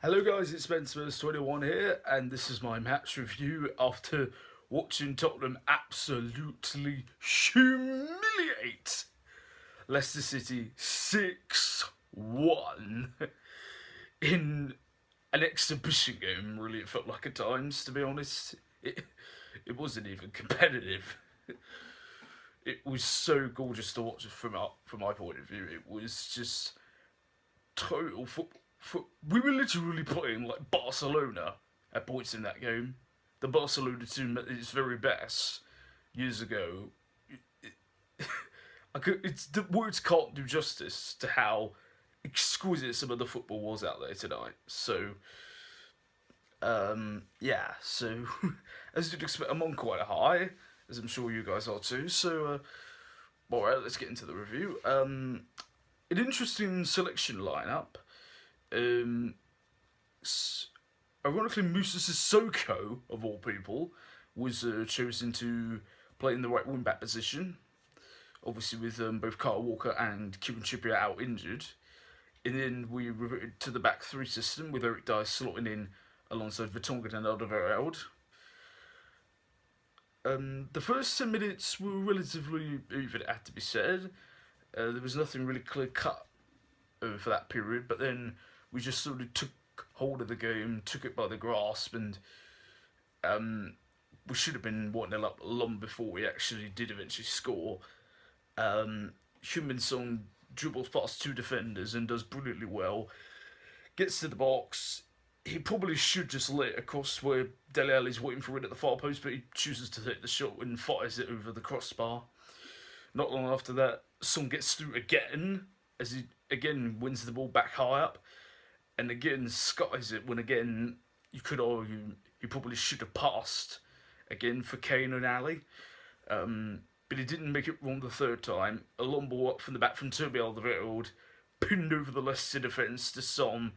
Hello guys, it's Spurs21 here, and this is my match review after watching Tottenham absolutely humiliate Leicester City 6-1 in an exhibition game. Really, it felt like at times, to be honest. It wasn't even competitive. It was so gorgeous to watch from my point of view. It was just total football. We were literally playing like Barcelona at points in that game. The Barcelona team at its very best years ago. The words can't do justice to how exquisite some of the football was out there tonight. Yeah. So as you'd expect, I'm on quite a high, as I'm sure you guys are too. All right, let's get into the review. An interesting selection lineup. Um, Ironically, Musa Sissoko, of all people, was chosen to play in the right wing back position. Obviously, with both Carl Walker and Kieran Trippier out injured. And then we reverted to the back three system with Eric Dyer slotting in alongside Vertonghen and Alderweireld. The first 10 minutes were relatively even, it had to be said. There was nothing really clear cut for that period, but then we just sort of took hold of the game, took it by the grasp, and we should have been 1-0 up long before we actually did eventually score. Heung-Min Son dribbles past two defenders and does brilliantly well. Gets to the box. He probably should just lay it across where Dele Alli's waiting for it at the far post, but he chooses to take the shot and fires it over the crossbar. Not long after that, Son gets through again, as he again wins the ball back high up, and again skies it when again you could argue he probably should have passed again for Kane and Ali. But he didn't make it wrong the third time. A long ball up from the back from Toby Alderweireld, pinned over the Leicester defence to Son,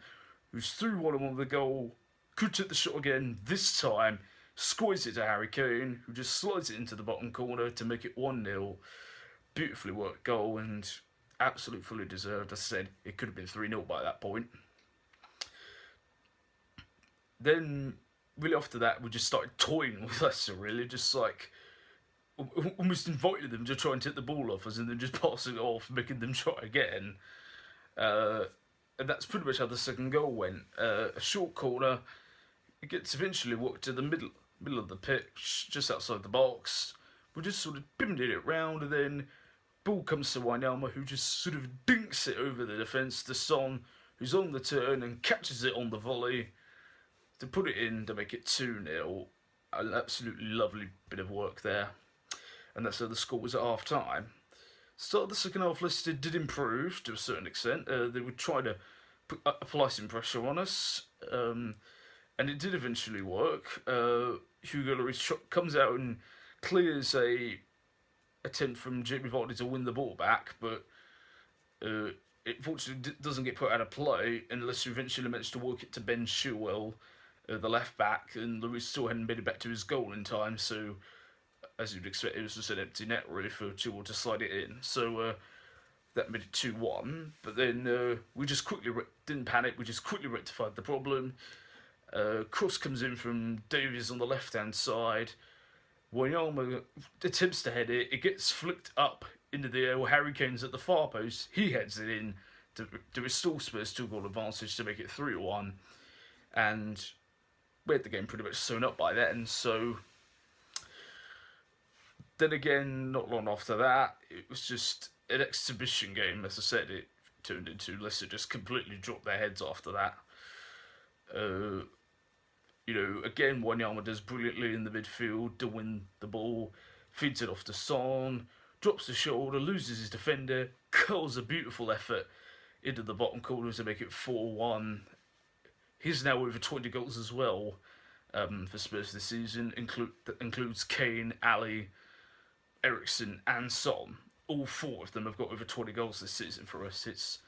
who's through one on the goal, could take the shot again, this time squeezes it to Harry Kane, who just slides it into the bottom corner to make it 1-0. Beautifully worked goal and absolutely fully deserved. As I said, it could have been 3-0 by that point. Then, really after that, we just started toying with Leicester, really, just like almost invited them to try and take the ball off us and then just passing it off, making them try again. And that's pretty much how the second goal went. A short corner, it gets eventually walked to the middle of the pitch, just outside the box. We just sort of bimmed it round, and then ball comes to Wijnaldum, who just sort of dinks it over the defence to Son, who's on the turn and catches it on the volley to put it in to make it 2-0. An absolutely lovely bit of work there. And that's how the score was at half time. Start of the second half, Leicester did improve to a certain extent. They would try to apply some pressure on us, and it did eventually work. Hugo Lloris comes out and clears a attempt from Jamie Vardy to win the ball back, but it fortunately doesn't get put out of play unless you eventually managed to work it to Ben Chilwell, the left back, and Lloris still hadn't made it back to his goal in time, so as you'd expect, it was just an empty net really for Chilwell to slide it in. So that made it 2-1. But then we just quickly didn't panic. We just quickly rectified the problem. Cross comes in from Davies on the left-hand side. Wijnaldum attempts to head it. It gets flicked up into the air. Harry Kane's at the far post. He heads it in to restore Spurs 2-goal advantage to make it 3-1. And we had the game pretty much sewn up by then. So then again, not long after that, it was just an exhibition game. As I said, it turned into Leicester just completely dropped their heads after that. Again, Wanyama does brilliantly in the midfield to win the ball, feeds it off to Son, drops the shoulder, loses his defender, curls a beautiful effort into the bottom corner to make it 4-1. He's now over 20 goals as well for Spurs this season. That includes Kane, Ali, Eriksen and Son. All four of them have got over 20 goals this season for us. It's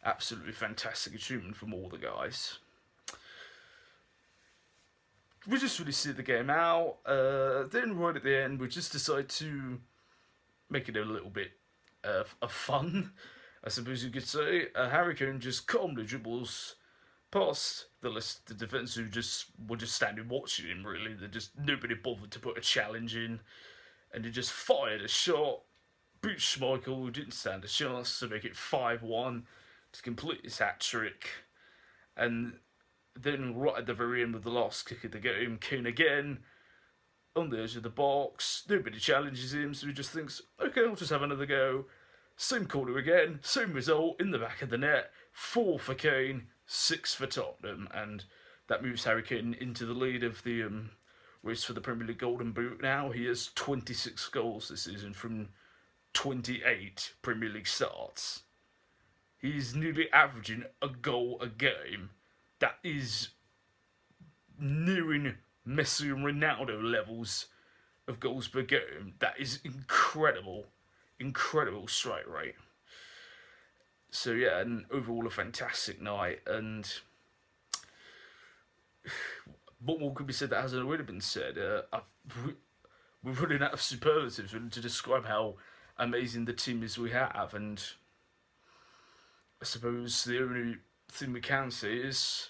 absolutely fantastic achievement from all the guys. We just really see the game out. Then right at the end, we just decide to make it a little bit of fun, I suppose you could say. Harry Kane just calmly dribbles past the defence who were just standing watching him. Really, nobody bothered to put a challenge in, and he just fired a shot. Boot Schmeichel, who didn't stand a chance to make it 5-1, to complete his hat trick, and then right at the very end with the last kick of the game, Kane again on the edge of the box. Nobody challenges him, so he just thinks, okay, I'll just have another go. Same corner again, same result in the back of the net. 4 for Kane, 6 for Tottenham, and that moves Harry Kane into the lead of the race for the Premier League Golden Boot. Now he has 26 goals this season from 28 Premier League starts. He's nearly averaging a goal a game. That is nearing Messi and Ronaldo levels of goals per game. That is incredible strike rate. So yeah, and overall a fantastic night. And what more could be said that hasn't already been said? We're running out of superlatives to describe how amazing the team is we have, and I suppose the only thing we can say is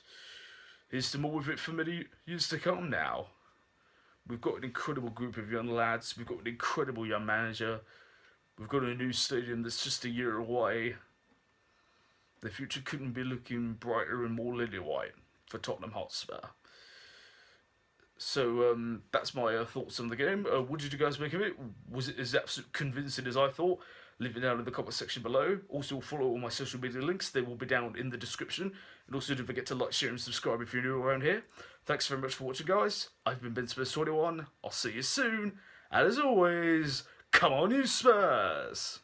here's to more with it for many years to come now. We've got an incredible group of young lads, we've got an incredible young manager, we've got a new stadium that's just a year away. The future couldn't be looking brighter and more lily-white for Tottenham Hotspur. So that's my thoughts on the game. What did you guys make of it? Was it as absolutely convincing as I thought? Leave it down in the comment section below. Also follow all my social media links. They will be down in the description. And also don't forget to like, share and subscribe if you're new around here. Thanks very much for watching, guys. I've been Ben Spurs21. I'll see you soon. And as always, come on you Spurs!